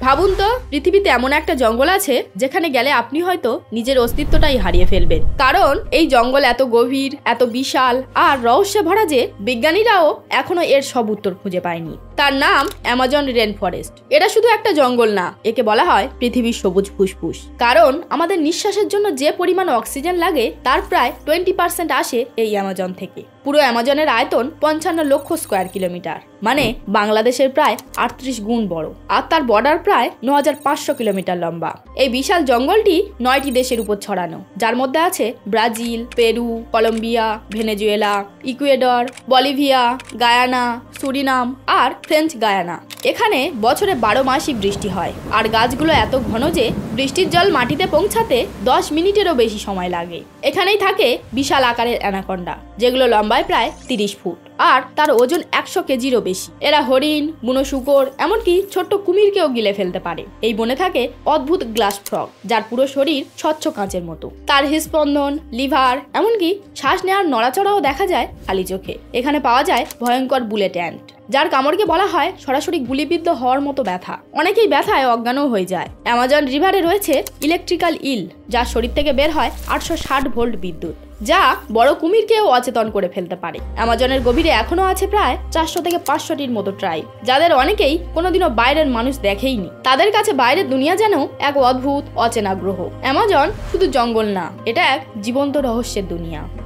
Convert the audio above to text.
ভাবুন তো, পৃথিবীতে এমন একটা জঙ্গল আছে যেখানে গেলে আপনি হয়তো নিজের অস্তিত্বটাই হারিয়ে ফেলবেন, কারণ এই জঙ্গল এত গভীর, এত বিশাল আর রহস্যে ভরা যে বিজ্ঞানীরাও এখনো এর সব উত্তর খুঁজে পায়নি। তার নাম অ্যামাজন রেন ফরেস্ট। এটা শুধু একটা জঙ্গল না, একে বলা হয় পৃথিবীর সবুজ ফুসফুস, কারণ আমাদের নিঃশ্বাসের জন্য যে পরিমাণ অক্সিজেন লাগে তার প্রায় 20% আসে এই অ্যামাজন থেকে। পুরো অ্যামাজনের আয়তন 55 লক্ষ স্কোয়ার কিলোমিটার, মানে বাংলাদেশের প্রায় 38 গুণ বড়, আর তার বর্ডার প্রায় 9500 কিলোমিটার লম্বা। এই বিশাল জঙ্গলটি 9টি দেশের উপর ছড়ানো, যার মধ্যে আছে Brazil, Peru, Colombia, Venezuela, Ecuador, Bolivia, Guyana, Suriname আর ফ্রেঞ্চ গায়ানা। এখানে বছরে 12 মাসই বৃষ্টি হয়, আর গাছগুলো এত ঘন যে বৃষ্টির জল মাটিতে পৌঁছাতে 10 মিনিটেরও বেশি সময় লাগে। এখানেই থাকে বিশাল আকারের অ্যানাকন্ডা, যেগুলো লম্বায় প্রায় 30 ফুট আর তার ওজন 100 কেজিরও বেশি। এরা হরিণ, বুনো শূকর, এমনকি ছোট্ট কুমিরকেও গিলে ফেলতে পারে। এই বনে থাকে অদ্ভুত গ্লাস ফ্রগ, যার পুরো শরীর স্বচ্ছ কাঁচের মতো। তার হৃদস্পন্দন, লিভার, এমনকি শ্বাস নেওয়ার নড়াচড়াও দেখা যায় খালি চোখে। এখানে পাওয়া যায় ভয়ঙ্কর বুলেট অ্যান্ট, যার কামড়কে বলা হয় সরাসরি গুলিবিদ্ধ হওয়ার মতো ব্যথা। অনেকেই ব্যথায় অজ্ঞানও হয়ে যায়। অ্যামাজন রিভারে রয়েছে ইলেকট্রিক্যাল ইল, যার শরীর থেকে বের হয় 860 ভোল্ট বিদ্যুৎ, যা বড় কুমিরকেও অচেতন করে ফেলতে পারে। অ্যামাজনের গভীরে এখনো আছে প্রায় 400 থেকে 500টির মতো ট্রাইব, যাদের অনেকেই কোনোদিনও বাইরের মানুষ দেখেইনি। তাদের কাছে বাইরের দুনিয়া যেন এক অদ্ভুত অচেনা গ্রহ। অ্যামাজন শুধু জঙ্গল না, এটা এক জীবন্ত রহস্যের দুনিয়া।